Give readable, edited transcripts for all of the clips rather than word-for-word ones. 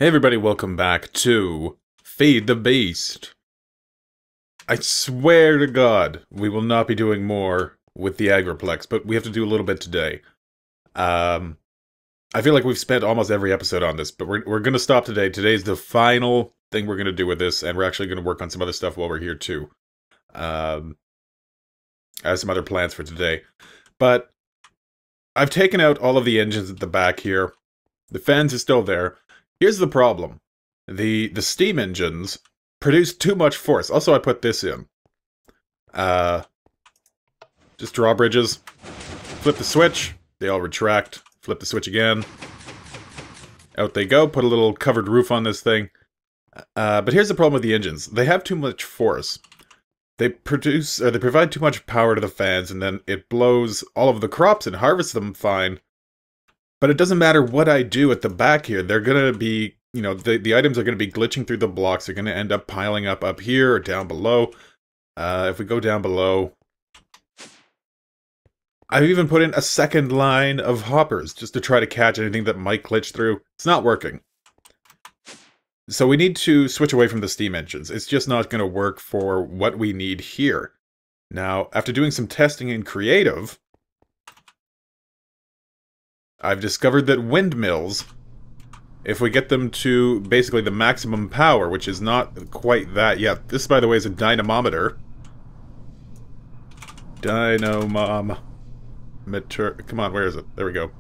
Hey everybody, welcome back to Feed the Beast. I swear to God, we will not be doing more with the Agriplex, but we have to do a little bit today. I feel like we've spent almost every episode on this, but we're going to stop today. Today's the final thing we're going to do with this, and we're actually going to work on some other stuff while we're here too. I have some other plans for today. But I've taken out all of the engines at the back here. The fans are still there. Here's the problem. The steam engines produce too much force. Also, I put this in. Just drawbridges. Flip the switch. They all retract. Flip the switch again. Out they go. Put a little covered roof on this thing. But here's the problem with the engines. They have too much force. They provide too much power to the fans, and then it blows all of the crops and harvests them fine. But it doesn't matter what I do at the back here. They're going to be, you know, the items are going to be glitching through the blocks. They're going to end up piling up here or down below. If we go down below, I've even put in a second line of hoppers just to try to catch anything that might glitch through. It's not working. So we need to switch away from the steam engines. It's just not going to work for what we need here. Now, after doing some testing in creative, I've discovered that windmills, if we get them to basically the maximum power, which is not quite that yet. This, by the way, is a dynamometer. Dynamometer. Come on, where is it? There we go.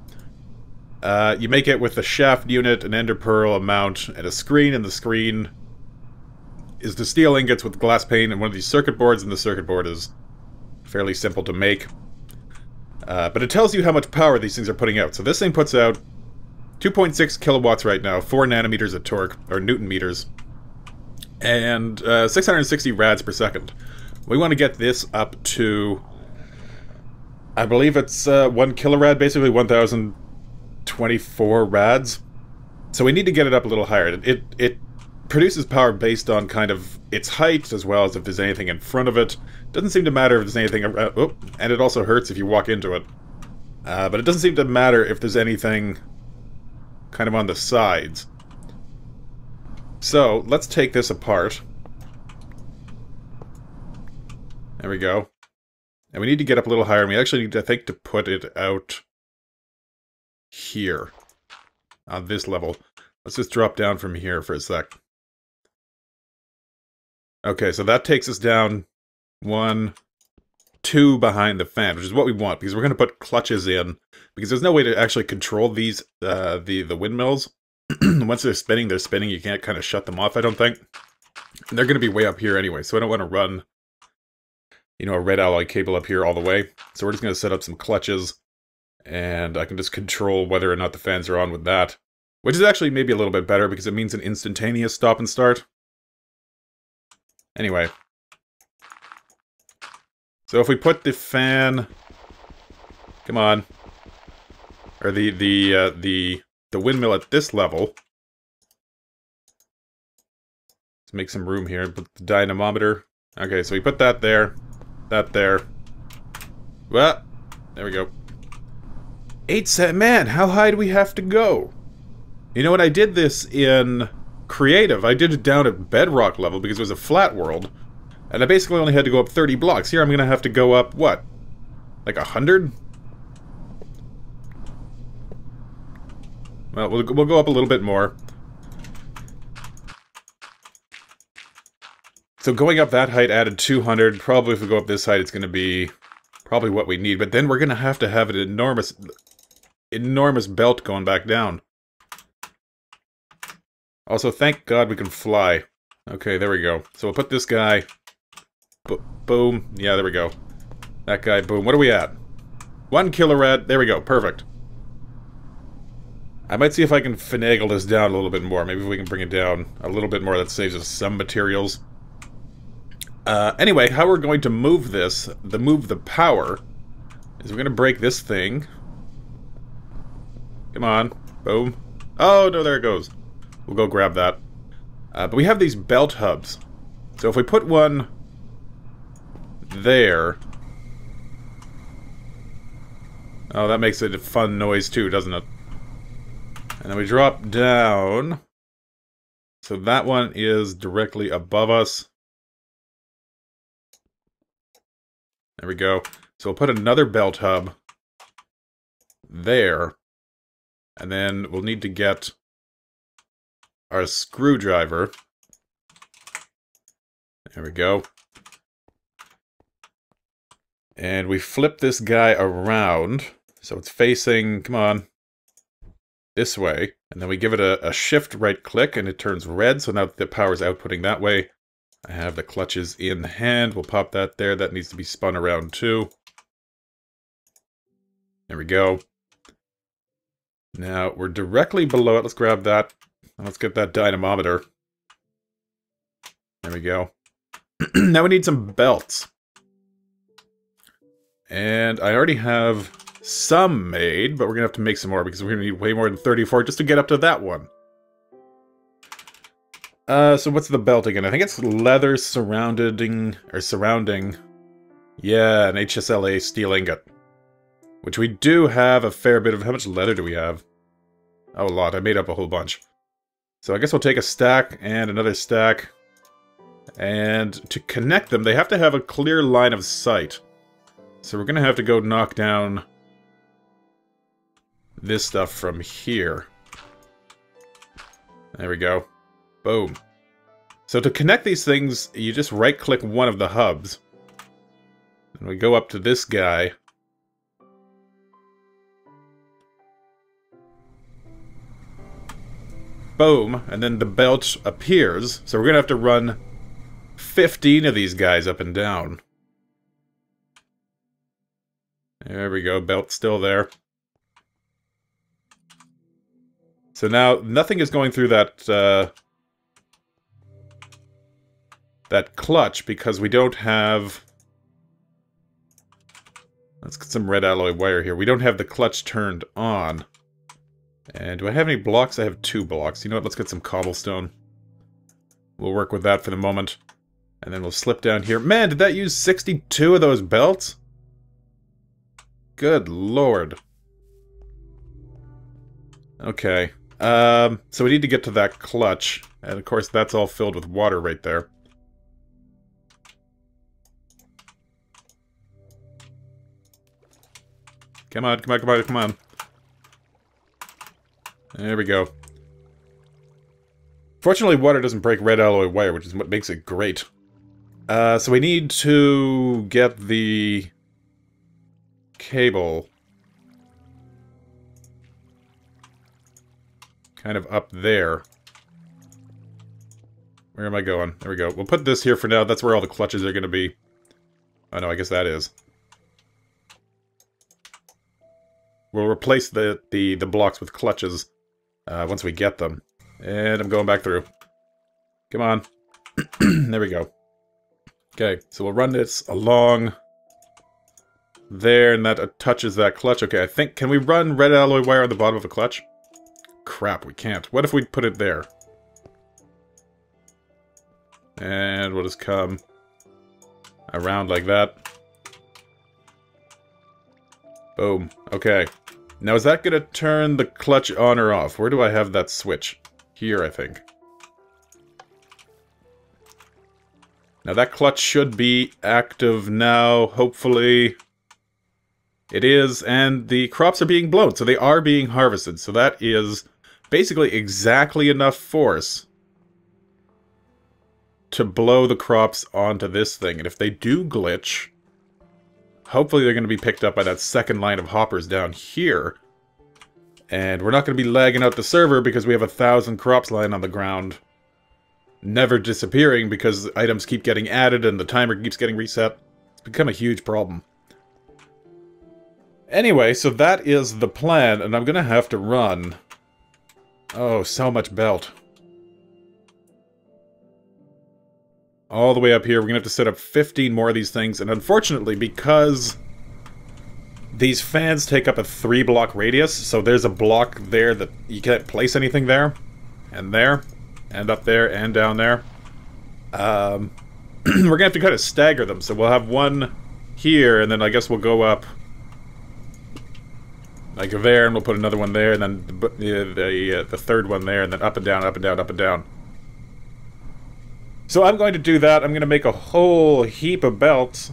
You make it with a shaft unit, an ender pearl, a mount, and a screen, and the screen is the steel ingots with glass pane and one of these circuit boards, and the circuit board is fairly simple to make. But it tells you how much power these things are putting out. So this thing puts out 2.6 kilowatts right now, 4 nanometers of torque, or newton meters, and 660 rads per second. We want to get this up to, I believe it's 1 kilorad, basically 1024 rads. So we need to get it up a little higher. It produces power based on kind of its height, as well as if there's anything in front of it. Doesn't seem to matter if there's anything around. Oh, and it also hurts if you walk into it. But it doesn't seem to matter if there's anything kind of on the sides. So, let's take this apart. There we go. And we need to get up a little higher. And we actually need, I think, to put it out here. On this level. Let's just drop down from here for a sec. Okay, so that takes us down 1, 2 behind the fan, which is what we want, because we're going to put clutches in, because there's no way to actually control these, the windmills. Once they're spinning, you can't kind of shut them off, I don't think. And they're going to be way up here anyway, so I don't want to run, you know, a red alloy cable up here all the way. So we're just going to set up some clutches, and I can just control whether or not the fans are on with that. Which is actually maybe a little bit better, because it means an instantaneous stop and start. Anyway. So if we put the fan... Come on. Or the windmill at this level. Let's make some room here. Put the dynamometer. Okay, so we put that there. That there. Well, there we go. 8 cent. Man, how high do we have to go? You know what, I did this in creative. I did it down at bedrock level because it was a flat world. And I basically only had to go up 30 blocks. Here I'm going to have to go up, what? Like 100? Well, we'll go up a little bit more. So going up that height added 200. Probably if we go up this height, it's going to be probably what we need. But then we're going to have an enormous belt going back down. Also, thank God we can fly. Okay, there we go. So we'll put this guy... boom. Yeah, there we go. That guy, boom. What are we at? 1 kilorad. There we go. Perfect. I might see if I can finagle this down a little bit more. Maybe if we can bring it down a little bit more, that saves us some materials. Anyway, how we're going to move this, move the power, is we're going to break this thing. Come on. Boom. Oh, no, there it goes. We'll go grab that. But we have these belt hubs. So if we put one there... Oh, that makes it a fun noise too, doesn't it? And then we drop down. So that one is directly above us. There we go. So we'll put another belt hub there. And then we'll need to get our screwdriver. There we go. And we flip this guy around. So it's facing, come on, this way. And then we give it a shift right click and it turns red. So now the power's outputting that way. I have the clutches in hand. We'll pop that there. That needs to be spun around too. There we go. Now we're directly below it. Let's grab that. Let's get that dynamometer. There we go. Now we need some belts. And I already have some made, but we're going to have to make some more because we're going to need way more than 34 just to get up to that one. So what's the belt again? I think it's leather surrounding, yeah, an HSLA steel ingot. Which we do have a fair bit of. How much leather do we have? Oh, a lot. I made up a whole bunch. So I guess we'll take a stack and another stack. And to connect them, they have to have a clear line of sight. So we're going to have to go knock down this stuff from here. There we go. Boom. So to connect these things, you just right-click one of the hubs. And we go up to this guy. Boom. And then the belt appears. So we're going to have to run 15 of these guys up and down. There we go. Belt's still there. So now nothing is going through that that clutch because we don't have. Let's get some red alloy wire here. We don't have the clutch turned on. And do I have any blocks? I have 2 blocks. You know what? Let's get some cobblestone. We'll work with that for the moment. And then we'll slip down here. Man, did that use 62 of those belts? Good lord. Okay. So we need to get to that clutch. And of course, that's all filled with water right there. Come on, come on, come on, come on. There we go. Fortunately, water doesn't break red alloy wire, which is what makes it great. So we need to get the cable kind of up there. Where am I going? There we go. We'll put this here for now. That's where all the clutches are going to be. Oh no, I guess that is. We'll replace the blocks with clutches once we get them. And I'm going back through. Come on. There we go. Okay, so we'll run this along there, and that touches that clutch. Okay, I think... Can we run red alloy wire on the bottom of a clutch? Crap, we can't. What if we put it there? And we'll just come around like that. Boom. Okay. Now, is that going to turn the clutch on or off? Where do I have that switch? Here, I think. Now, that clutch should be active now, hopefully. It is, and the crops are being blown, so they are being harvested. So that is basically exactly enough force to blow the crops onto this thing. And if they do glitch, hopefully they're going to be picked up by that second line of hoppers down here. And we're not going to be lagging out the server because we have 1,000 crops lying on the ground, never disappearing because items keep getting added and the timer keeps getting reset. It's become a huge problem. Anyway, so that is the plan, and I'm going to have to run... Oh, so much belt. All the way up here, we're going to have to set up 15 more of these things, and unfortunately, because these fans take up a 3-block radius, so there's a block there that you can't place anything there, and up there, and down there. We're going to have to kind of stagger them, so we'll have one here, and then I guess we'll go up like there, and we'll put another one there, and then the third one there, and then up and down, up and down, up and down. So I'm going to do that. I'm going to make a whole heap of belts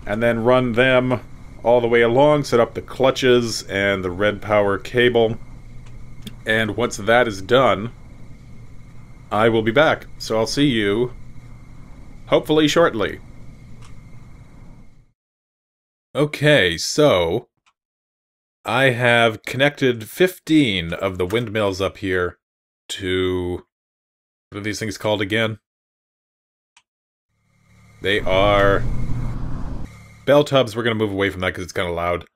and then run them all the way along, set up the clutches and the red power cable. And once that is done, I will be back. So I'll see you, hopefully shortly. Okay, so I have connected 15 of the windmills up here to... what are these things called again? They are belt hubs. We're going to move away from that because it's kind of loud.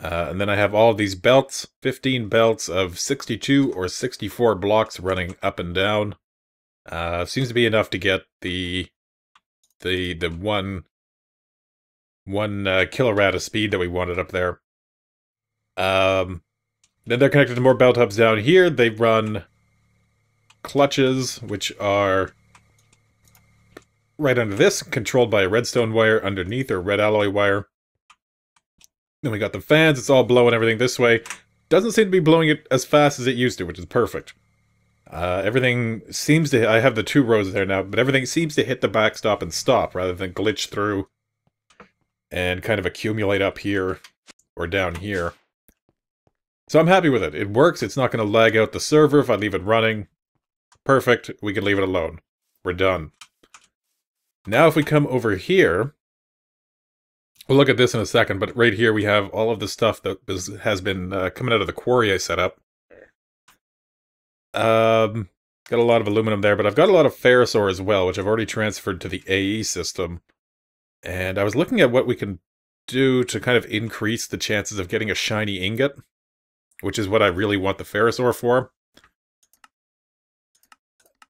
And then I have all these belts, 15 belts of 62 or 64 blocks running up and down. Seems to be enough to get the one kilorad of speed that we wanted up there. Then they're connected to more belt hubs down here. They run clutches, which are right under this, controlled by a redstone wire underneath, or red alloy wire. Then we got the fans. It's all blowing everything this way. Doesn't seem to be blowing it as fast as it used to, which is perfect. Everything seems to... I have the 2 rows there now, but everything seems to hit the backstop and stop, rather than glitch through and kind of accumulate up here or down here. So I'm happy with it. It works. It's not going to lag out the server if I leave it running. Perfect. We can leave it alone. We're done. Now if we come over here, we'll look at this in a second, but right here we have all of the stuff that has been coming out of the quarry I set up. Got a lot of aluminum there, but I've got a lot of ferrous ore as well, which I've already transferred to the AE system. And I was looking at what we can do to kind of increase the chances of getting a shiny ingot, which is what I really want the ferrous ore for.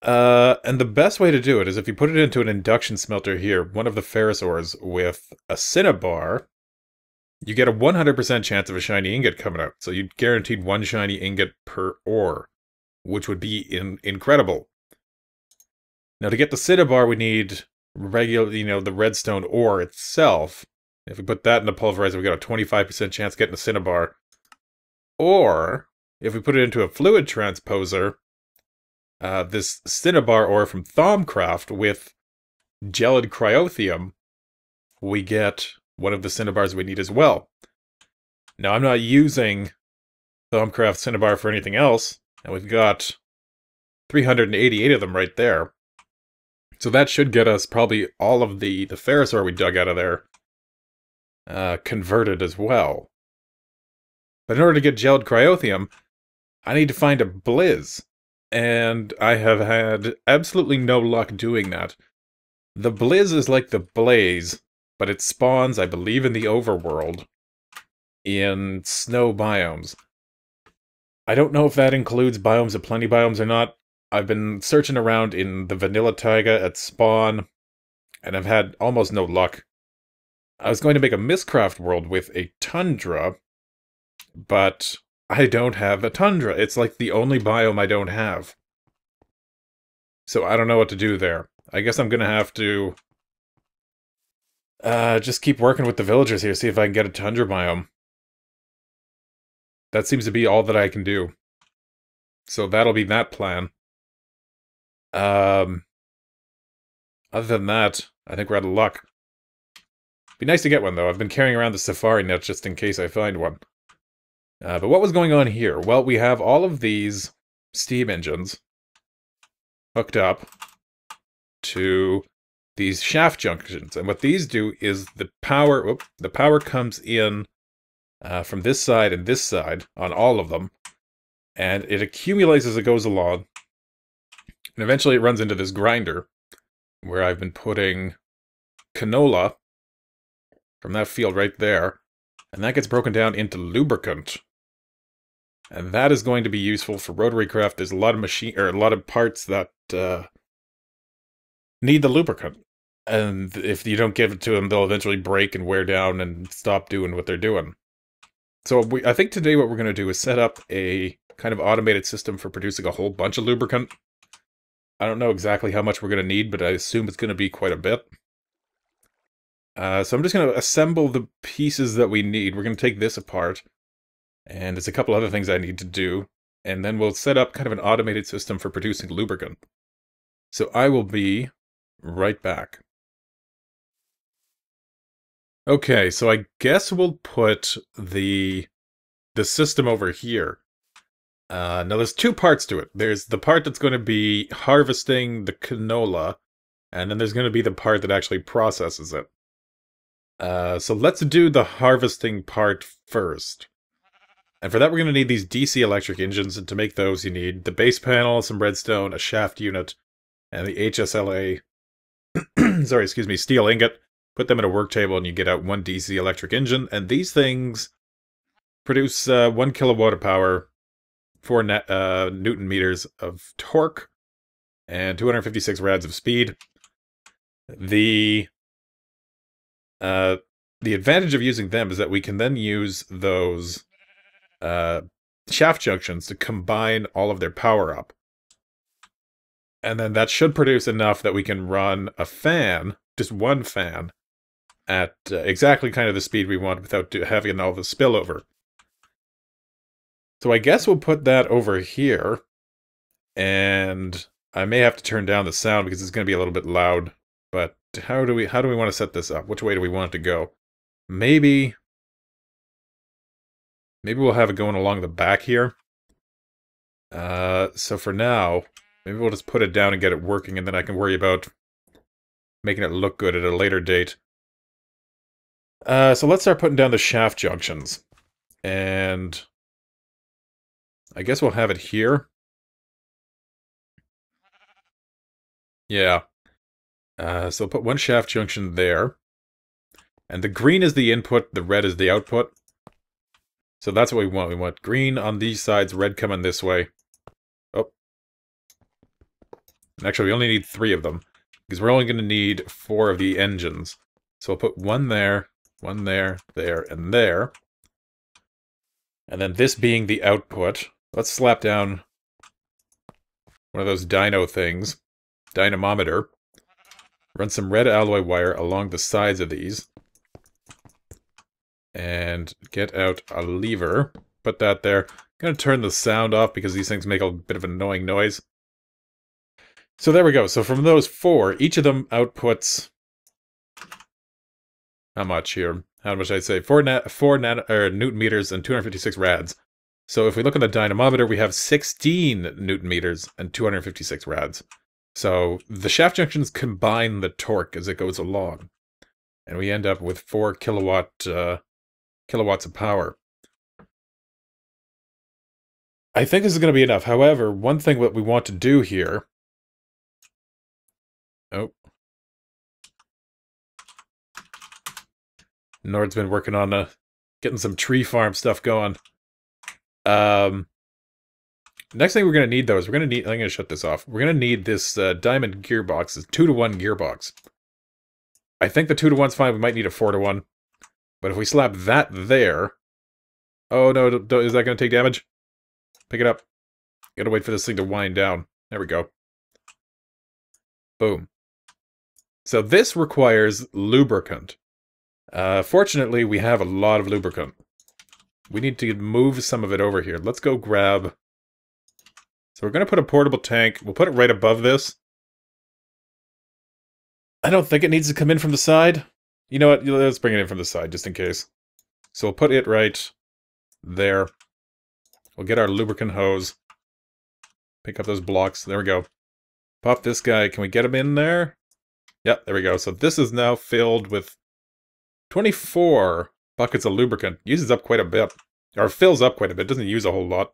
And the best way to do it is if you put it into an induction smelter here, one of the ferrous ores with a cinnabar, you get a 100% chance of a shiny ingot coming out. So you're guaranteed 1 shiny ingot per ore, which would be incredible. Now to get the cinnabar, we need regular, the redstone ore itself. If we put that in the pulverizer, we got a 25% chance of getting a cinnabar. Or, if we put it into a fluid transposer, this cinnabar ore from Thaumcraft with gelid cryothium, we get one of the cinnabars we need as well. Now, I'm not using Thaumcraft cinnabar for anything else, and we've got 388 of them right there. So that should get us probably all of the ferrous ore we dug out of there converted as well. But in order to get gelid cryothium, I need to find a blizz. And I have had absolutely no luck doing that. The blizz is like the blaze, but it spawns, I believe, in the overworld, in snow biomes. I don't know if that includes biomes of plenty biomes or not. I've been searching around in the vanilla taiga at spawn, and I've had almost no luck. I was going to make a Mistcraft world with a tundra, but I don't have a tundra. It's like the only biome I don't have. So I don't know what to do there. I guess I'm gonna have to just keep working with the villagers here, see if I can get a tundra biome. That seems to be all that I can do. So that'll be that plan. Other than that, I think we're out of luck. Be nice to get one, though. I've been carrying around the safari net just in case I find one. But what was going on here? Well, we have all of these steam engines hooked up to these shaft junctions. And what these do is the power comes in from this side and this side on all of them. And it accumulates as it goes along. And eventually it runs into this grinder where I've been putting canola from that field right there. And that gets broken down into lubricant. And that is going to be useful for rotary craft. There's a lot of parts that need the lubricant. And if you don't give it to them, they'll eventually break and wear down and stop doing what they're doing. So I think today what we're going to do is set up a kind of automated system for producing a whole bunch of lubricant. I don't know exactly how much we're going to need, but I assume it's going to be quite a bit. So I'm just going to assemble the pieces that we need. We're going to take this apart. And there's a couple other things I need to do. And then we'll set up kind of an automated system for producing lubricant. So I will be right back. Okay, so I guess we'll put the system over here. Now there's two parts to it. There's the part that's going to be harvesting the canola, and then there's going to be the part that actually processes it. So let's do the harvesting part first. And for that we're going to need these DC electric engines, and to make those you need the base panel, some redstone, a shaft unit, and the HSLA, sorry, excuse me, steel ingot. Put them in a work table and you get out one DC electric engine, and these things produce 1 kilowatt of power, 4 Newton meters of torque, and 256 rads of speed. The advantage of using them is that we can then use those shaft junctions to combine all of their power up. And then that should produce enough that we can run a fan, just one fan, at exactly kind of the speed we want without having all the spillover. So I guess we'll put that over here, and I may have to turn down the sound because it's going to be a little bit loud. But how do we want to set this up? Which way do we want it to go? Maybe we'll have it going along the back here. So for now, maybe we'll just put it down and get it working, and then I can worry about making it look good at a later date. So let's start putting down the shaft junctions. And I guess we'll have it here. Yeah. So put one shaft junction there. And the green is the input, the red is the output. So that's what we want. We want green on these sides, red coming this way. Oh. And actually, we only need 3 of them, because we're only going to need 4 of the engines. So we'll put one there, there, and there. And then this being the output, let's slap down one of those dyno things, dynamometer. Run some red alloy wire along the sides of these. And get out a lever. Put that there. I'm going to turn the sound off because these things make a bit of an annoying noise. So there we go. So from those 4, each of them outputs... How much here? How much I'd say? 4 Newton meters and 256 rads. So if we look at the dynamometer, we have 16 Newton meters and 256 rads. So the shaft junctions combine the torque as it goes along. And we end up with 4 kilowatts of power. I think this is going to be enough. However, one thing that we want to do here... Oh. Nord's been working on getting some tree farm stuff going. Next thing we're going to need, though, is we're going to need... I'm going to shut this off. We're going to need this diamond gearbox. It's 2-to-1 gearbox. I think the 2-to-1's fine. We might need a 4-to-1. But if we slap that there... Oh, no. Is that going to take damage? Pick it up. Gotta wait for this thing to wind down. There we go. Boom. So this requires lubricant. Fortunately, we have a lot of lubricant. We need to move some of it over here. Let's go grab... So we're going to put a portable tank. We'll put it right above this. I don't think it needs to come in from the side. You know what? Let's bring it in from the side, just in case. So we'll put it right there. We'll get our lubricant hose. Pick up those blocks. There we go. Pop this guy. Can we get him in there? Yep, there we go. So this is now filled with 24 buckets of lubricant. Uses up quite a bit. Or fills up quite a bit. Doesn't use a whole lot.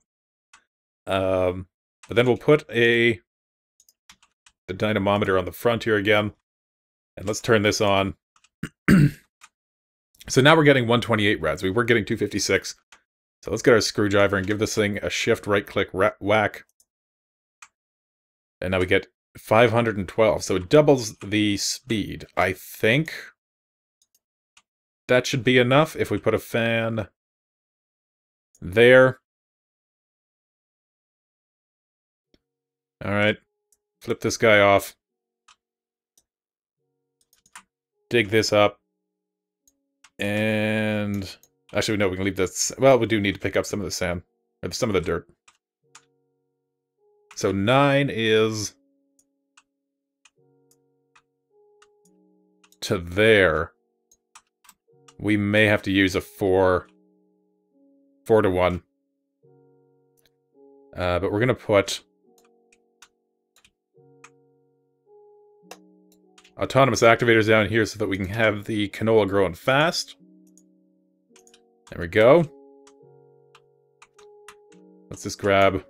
But then we'll put the dynamometer on the front here again. And let's turn this on. So now we're getting 128 rads. We were getting 256. So let's get our screwdriver and give this thing a shift right-click whack. And now we get 512. So it doubles the speed. I think that should be enough if we put a fan there. Alright. Flip this guy off. Dig this up. And... Actually, no, we can leave this... Well, we do need to pick up some of the sand. Or some of the dirt. So 9 is... to there, we may have to use a 4-to-1. But we're going to put autonomous activators down here so that we can have the canola growing fast. There we go. Let's just grab a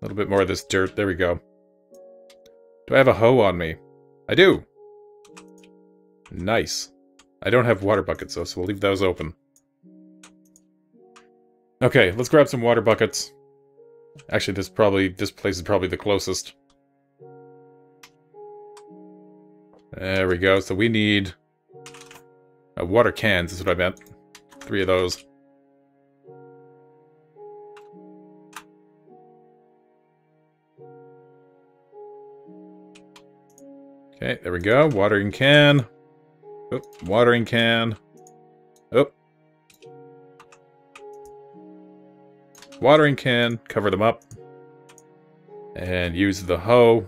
little bit more of this dirt. There we go. Do I have a hoe on me? I do! Nice. I don't have water buckets though, so we'll leave those open. Okay, let's grab some water buckets. Actually, this place is probably the closest. There we go. So we need water cans, is what I meant. 3 of those. Okay, there we go. Watering can. Oh, watering can. Oh. Watering can. Cover them up. And use the hoe.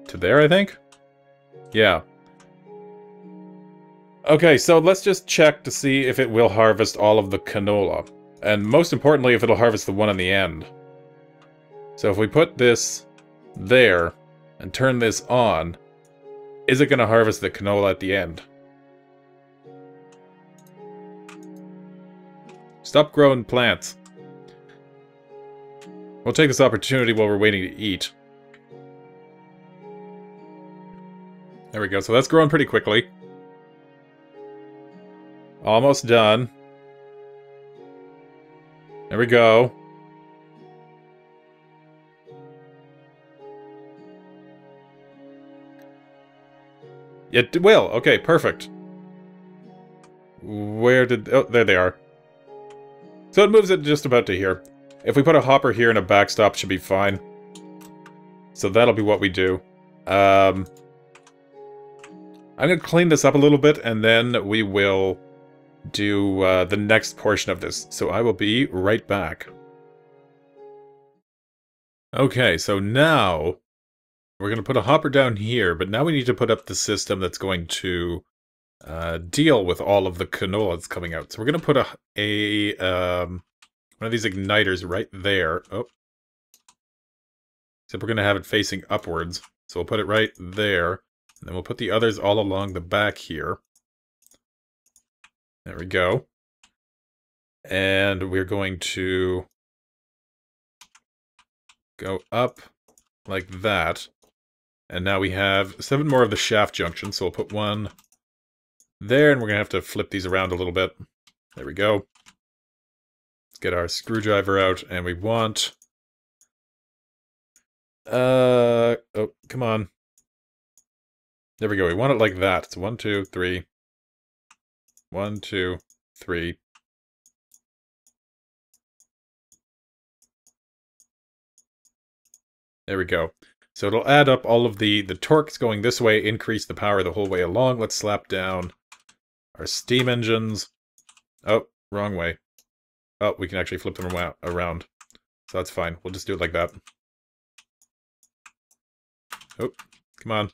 To there, I think? Yeah. Okay, so let's just check to see if it will harvest all of the canola. And most importantly, if it'll harvest the one on the end. So if we put this there, and turn this on, is it going to harvest the canola at the end? Stop growing plants. We'll take this opportunity while we're waiting to eat. There we go, so that's growing pretty quickly. Almost done. There we go. It will. Okay, perfect. Where did... Oh, there they are. So it moves it just about to here. If we put a hopper here and a backstop, should be fine. So that'll be what we do. I'm going to clean this up a little bit, and then we will do the next portion of this. So I will be right back. Okay, so now... we're going to put a hopper down here, but now we need to put up the system that's going to deal with all of the canola that's coming out. So we're going to put one of these igniters right there. Oh. Except we're going to have it facing upwards. So we'll put it right there. And then we'll put the others all along the back here. There we go. And we're going to go up like that. And now we have 7 more of the shaft junctions, so we'll put one there, and we're going to have to flip these around a little bit. There we go. Let's get our screwdriver out, and we want... oh, come on. There we go, we want it like that. It's 1, 2, 3. 1, 2, 3. There we go. So it'll add up all of the torques going this way, increase the power the whole way along. Let's slap down our steam engines. Oh, wrong way. Oh, we can actually flip them around. So that's fine. We'll just do it like that. Oh, come on.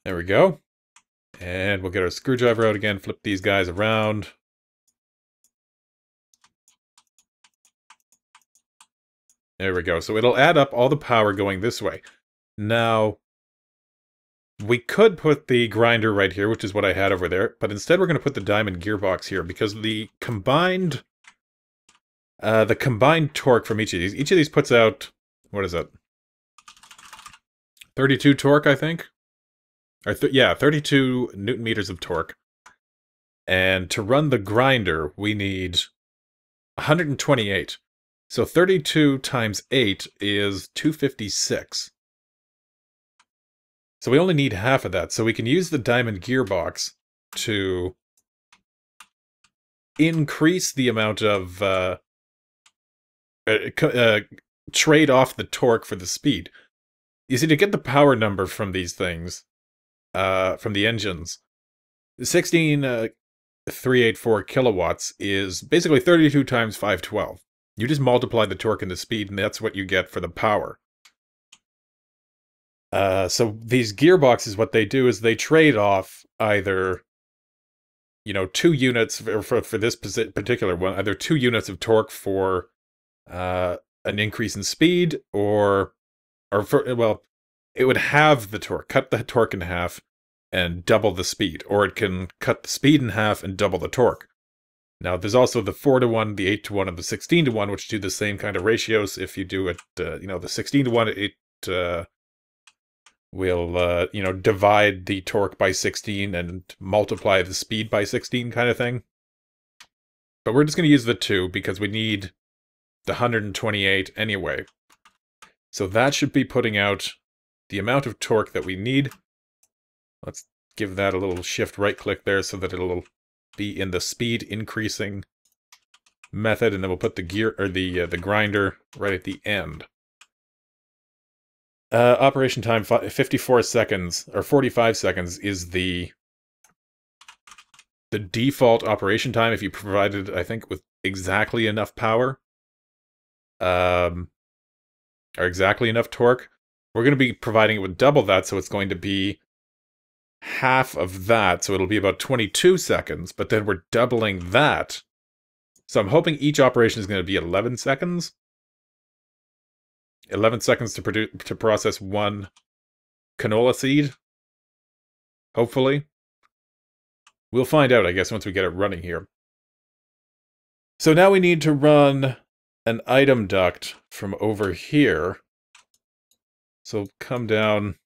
There we go. And we'll get our screwdriver out again, flip these guys around. There we go. So it'll add up all the power going this way. Now, we could put the grinder right here, which is what I had over there, but instead we're going to put the diamond gearbox here, because the combined torque from each of these puts out, what is it? 32 torque, I think? Or yeah, 32 newton meters of torque. And to run the grinder, we need 128. So 32 times 8 is 256. So we only need half of that. So we can use the diamond gearbox to increase the amount of... trade off the torque for the speed. You see, to get the power number from these things, from the engines, 16384 kilowatts is basically 32 times 512. You just multiply the torque and the speed, and that's what you get for the power. So these gearboxes, what they do is they trade off either, 2 units, for this particular one, either 2 units of torque for an increase in speed, well, it would halve the torque, cut the torque in half, and double the speed, or it can cut the speed in half and double the torque. Now, there's also the 4-to-1, the 8-to-1, and the 16-to-1, which do the same kind of ratios. If you do it, the 16-to-1, it will, divide the torque by 16 and multiply the speed by 16 kind of thing. But we're just going to use the 2 because we need the 128 anyway. So that should be putting out the amount of torque that we need. Let's give that a little shift right-click there so that it'll be in the speed increasing method, and then we'll put the gear, or the grinder right at the end. Operation time 54 seconds, or 45 seconds is the default operation time if you provided, I think, with exactly enough power. Or exactly enough torque. We're going to be providing it with double that, so it's going to be half of that, so it'll be about 22 seconds, but then we're doubling that. So I'm hoping each operation is going to be 11 seconds. 11 seconds to process 1 canola seed. Hopefully. We'll find out, I guess, once we get it running here. So now we need to run an item duct from over here. So come down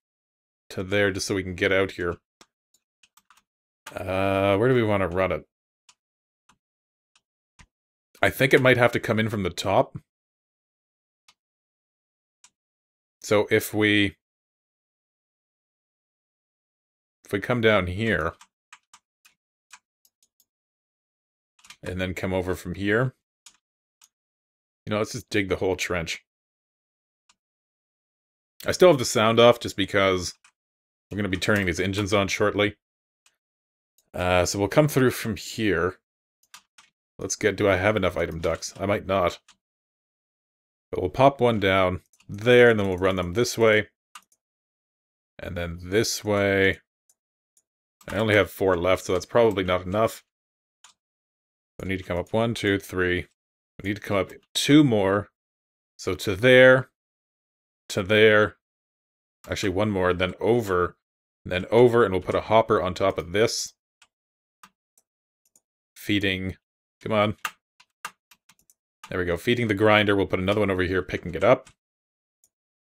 to there just so we can get out here. Where do we want to run it? I think it might have to come in from the top. So if we come down here and then come over from here, let's just dig the whole trench. I still have the sound off just because we're going to be turning these engines on shortly. So we'll come through from here. Let's do I have enough item ducts? I might not. But we'll pop one down there, and then we'll run them this way. And then this way. I only have 4 left, so that's probably not enough. I need to come up 1, 2, 3. We need to come up 2 more. So to there. To there. Actually, 1 more, then over. And we'll put a hopper on top of this. Feeding. Come on. There we go. Feeding the grinder. We'll put another one over here, picking it up.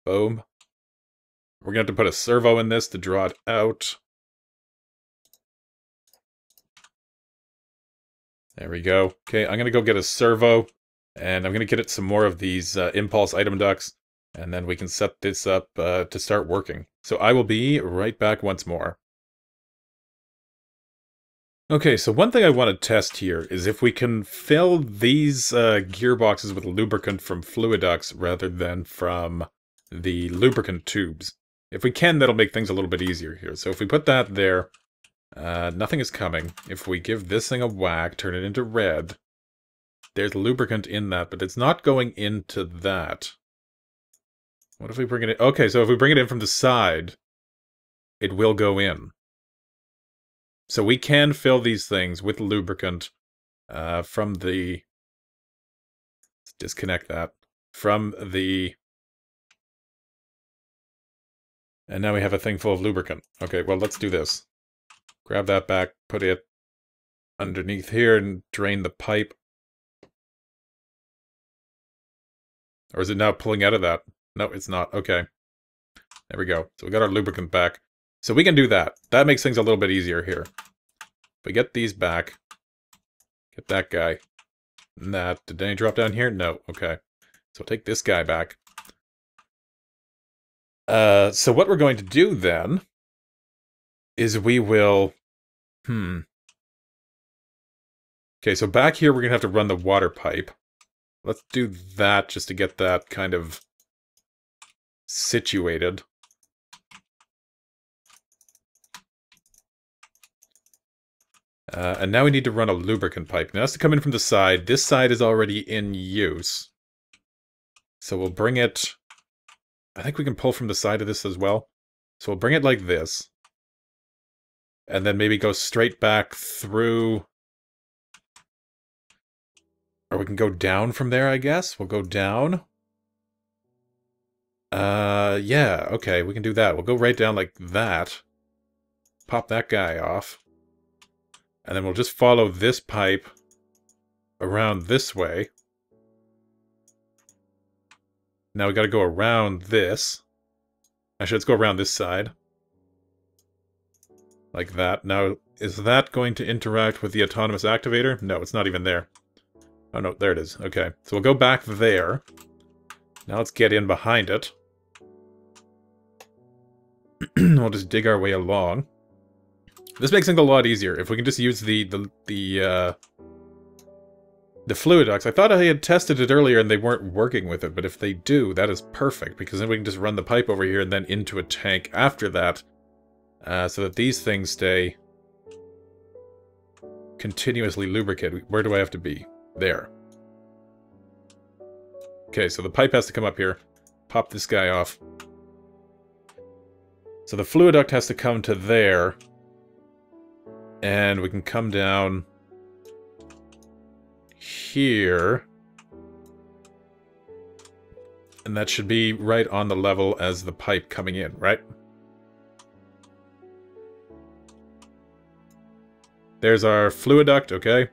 Boom. We're going to have to put a servo in this to draw it out. There we go. Okay, I'm going to go get a servo, and I'm going to get it some more of these impulse item ducts, and then we can set this up to start working. So I will be right back once more. Okay, so one thing I want to test here is if we can fill these gearboxes with lubricant from fluid ducts rather than from the lubricant tubes. If we can, that'll make things a little bit easier here. So if we put that there, nothing is coming. If we give this thing a whack, turn it into red, there's lubricant in that, but it's not going into that. What if we bring it in? Okay, so if we bring it in from the side, it will go in. So we can fill these things with lubricant from the... Let's disconnect that. From the... And now we have a thing full of lubricant. Okay, well, let's do this. Grab that back, put it underneath here, and drain the pipe. Or is it now pulling out of that? No, it's not. Okay. There we go. So we got our lubricant back. So we can do that. That makes things a little bit easier here. If we get these back, get that guy. And that. Did any drop down here? No. Okay. So take this guy back. So what we're going to do then is we will... Okay, so back here we're going to have to run the water pipe. Let's do that just to get that kind of situated. And now we need to run a lubricant pipe. Now it has to come in from the side. This side is already in use. So we'll bring it... I think we can pull from the side of this as well. So we'll bring it like this. And then maybe go straight back through... Or we can go down from there, I guess. We'll go down. Yeah, okay, we can do that. We'll go right down like that. Pop that guy off. And then we'll just follow this pipe around this way. Now we gotta go around this. Actually, let's go around this side. Like that. Now, is that going to interact with the autonomous activator? No, it's not even there. Oh no, there it is. Okay, so we'll go back there. Now let's get in behind it. We'll just dig our way along. This makes things a lot easier. If we can just use the fluid ducts. I thought I had tested it earlier and they weren't working with it, but if they do, that is perfect, because then we can just run the pipe over here and then into a tank after that, so that these things stay continuously lubricated. Where do I have to be? There. Okay, so the pipe has to come up here. Pop this guy off. So the fluid duct has to come to there. And we can come down here. And that should be right on the level as the pipe coming in, right? There's our fluid duct, okay.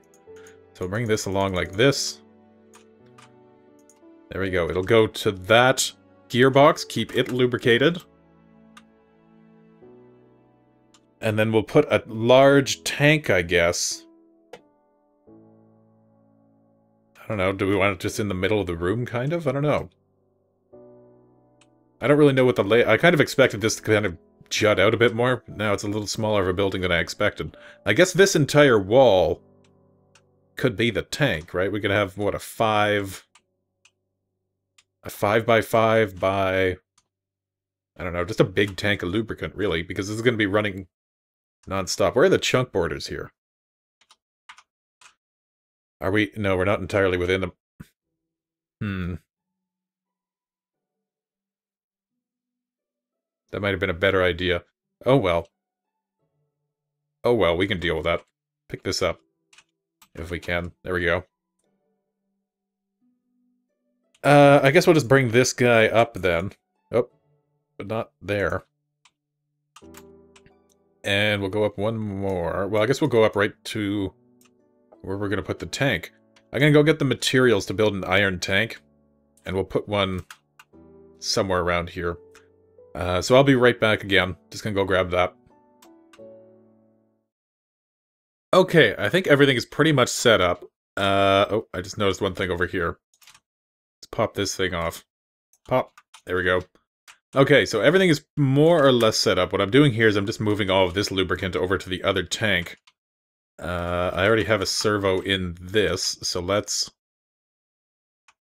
So bring this along like this. There we go. It'll go to that gearbox, keep it lubricated. And then we'll put a large tank, I guess. I don't know, do we want it just in the middle of the room, kind of? I don't know. I don't really know what the I kind of expected this to kind of jut out a bit more. Now it's a little smaller of a building than I expected. I guess this entire wall could be the tank, right? We could have, what, a 5 by 5 by... I don't know, just a big tank of lubricant, really, because this is going to be running non-stop. Where are the chunk borders here? Are we... No, we're not entirely within them. That might have been a better idea. Oh well. Oh well, we can deal with that. Pick this up. If we can. There we go. I guess we'll just bring this guy up then. Oh, but not there. And we'll go up one more. Well, I guess we'll go up right to where we're going to put the tank. I'm going to go get the materials to build an iron tank. And we'll put one somewhere around here. So I'll be right back again. Just going to go grab that. Okay, I think everything is pretty much set up. Oh, I just noticed one thing over here. Let's pop this thing off. Pop. There we go. Okay, so everything is more or less set up. What I'm doing here is I'm just moving all of this lubricant over to the other tank. I already have a servo in this, so let's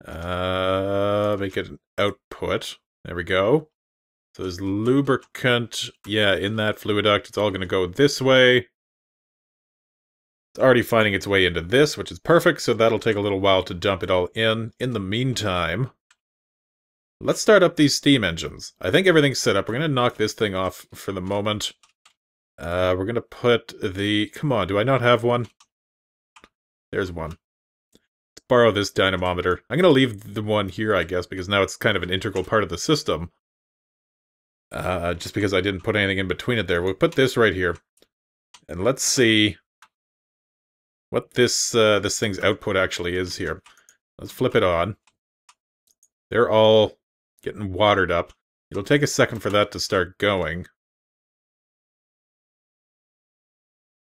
make it an output. There we go. So there's lubricant, yeah, in that fluid duct. It's all going to go this way. It's already finding its way into this, which is perfect, so that'll take a little while to dump it all in. In the meantime, let's start up these steam engines. I think everything's set up. We're going to knock this thing off for the moment. We're going to put the... Come on, do I not have one? There's one. Let's borrow this dynamometer. I'm going to leave the one here, I guess, because now it's kind of an integral part of the system. Just because I didn't put anything in between it there. We'll put this right here. And let's see what this thing's output actually is here. Let's flip it on. They're all getting watered up. It'll take a second for that to start going.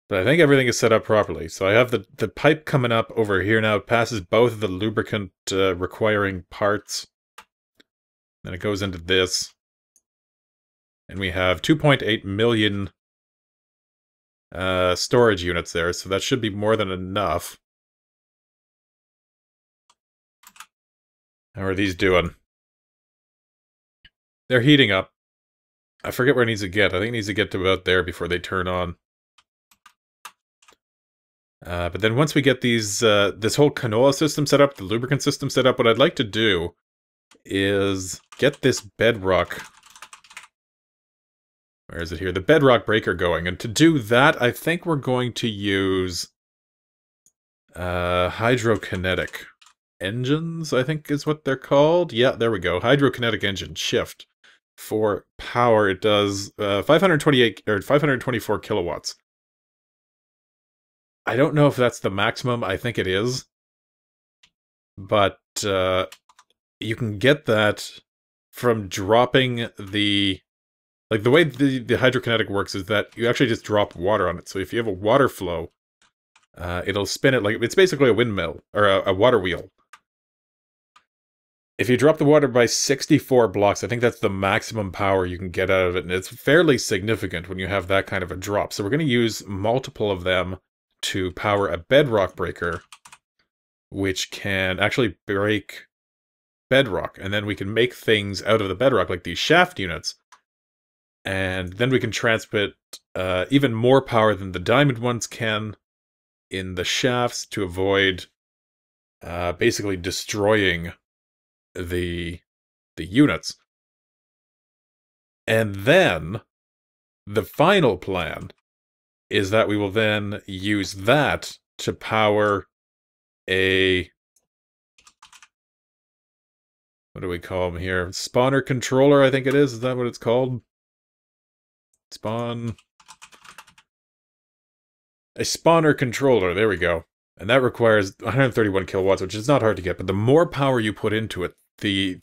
But I think everything is set up properly. So I have the pipe coming up over here now. It passes both of the lubricant requiring parts. Then it goes into this. And we have 2.8 million storage units there, so that should be more than enough. How are these doing? They're heating up. I forget where it needs to get. I think it needs to get to about there before they turn on. But then once we get these, this whole canola system set up, the lubricant system set up, what I'd like to do is get this bedrock... Where is it here? The bedrock breaker going. And to do that, I think we're going to use hydrokinetic engines, I think is what they're called. Yeah, there we go. Hydrokinetic engine shift. For power, it does 528 or 524 kilowatts. I don't know if that's the maximum. I think it is. But you can get that from dropping the... Like, the way the hydrokinetic works is that you actually just drop water on it. So if you have a water flow, it'll spin it like... It's basically a windmill, or a water wheel. If you drop the water by 64 blocks, I think that's the maximum power you can get out of it. And it's fairly significant when you have that kind of a drop. So we're going to use multiple of them to power a bedrock breaker, which can actually break bedrock. And then we can make things out of the bedrock, like these shaft units. And then we can transmit even more power than the diamond ones can in the shafts to avoid basically destroying the units. And then the final plan is that we will then use that to power a... What do we call them here? Spawner controller, I think it is. Is that what it's called? Spawn... A spawner controller, there we go. And that requires 131 kilowatts, which is not hard to get, but the more power you put into it, the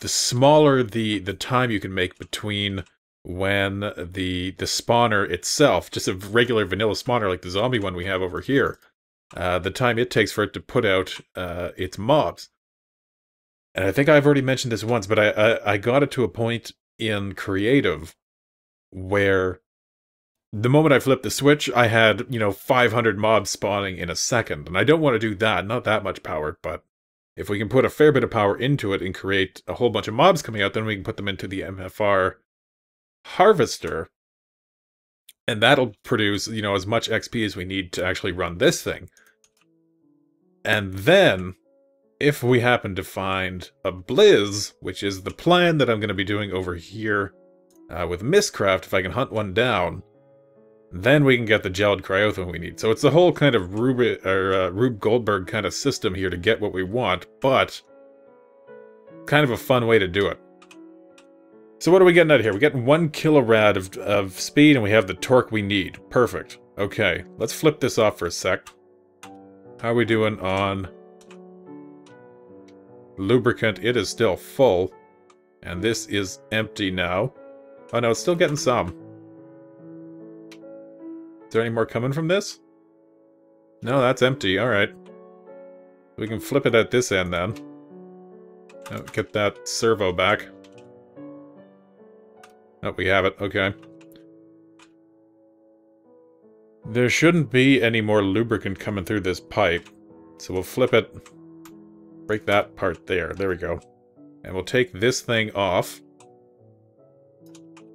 smaller the time you can make between when the spawner itself, just a regular vanilla spawner like the zombie one we have over here, the time it takes for it to put out its mobs. And I think I've already mentioned this once, but I got it to a point in creative where the moment I flipped the switch, I had, 500 mobs spawning in a second. And I don't want to do that, not that much power, but if we can put a fair bit of power into it and create a whole bunch of mobs coming out, then we can put them into the MFR harvester. And that'll produce, as much XP as we need to actually run this thing. And then, if we happen to find a blizz, which is the plan that I'm going to be doing over here with Mistcraft, if I can hunt one down, then we can get the gelled cryothan we need. So it's the whole kind of Rube Goldberg kind of system here to get what we want, but kind of a fun way to do it. So what are we getting out of here? We're getting 1 kilorad of speed, and we have the torque we need. Perfect. Okay, let's flip this off for a sec. How are we doing on lubricant? It is still full, and this is empty now. Oh no, it's still getting some. Is there any more coming from this? No, that's empty. Alright. We can flip it at this end then. Oh, get that servo back. Oh, we have it. Okay. There shouldn't be any more lubricant coming through this pipe. So we'll flip it. Break that part there. There we go. And we'll take this thing off.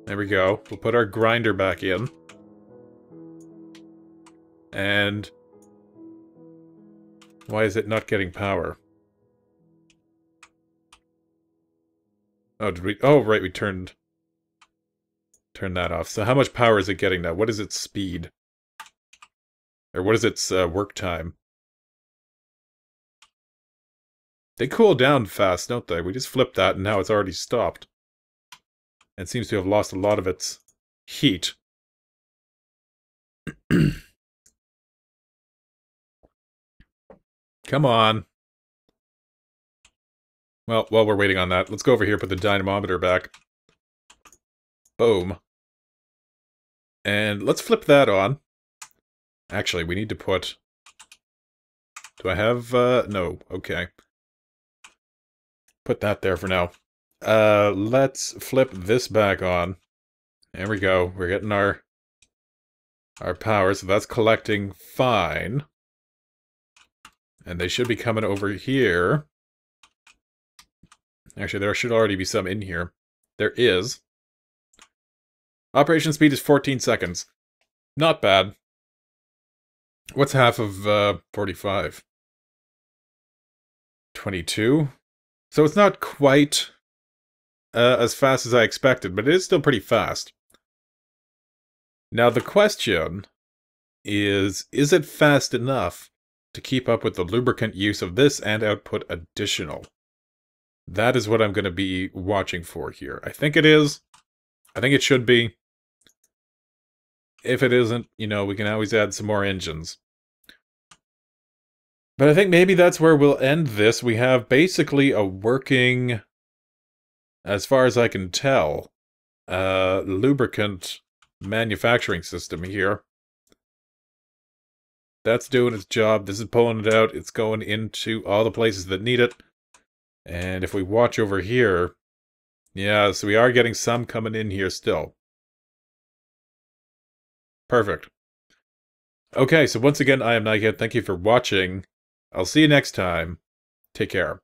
There we go. We'll put our grinder back in. And why is it not getting power? Oh, did we... Oh, right, we turned that off. So how much power is it getting now? What is its speed? Or what is its work time? They cool down fast, don't they? We just flipped that and now it's already stopped. It seems to have lost a lot of its heat. Come on. Well, while we're waiting on that, let's go over here, put the dynamometer back. Boom. And let's flip that on. Actually, we need to put... Do I have... No. Okay. Put that there for now. Let's flip this back on. There we go. We're getting our power, so that's collecting fine. And they should be coming over here. Actually, there should already be some in here. There is. Operation speed is 14 seconds. Not bad. What's half of 45? 22? So it's not quite as fast as I expected, but it is still pretty fast. Now the question is it fast enough to keep up with the lubricant use of this and output additional? That is what I'm going to be watching for here. I think it is. I think it should be. If it isn't, you know, we can always add some more engines. But I think maybe that's where we'll end this. We have basically a working, as far as I can tell, lubricant manufacturing system here. That's doing its job. This is pulling it out. It's going into all the places that need it. And if we watch over here, yeah, so we are getting some coming in here still. Perfect. Okay, so once again, I am Nightcat. Thank you for watching. I'll see you next time. Take care.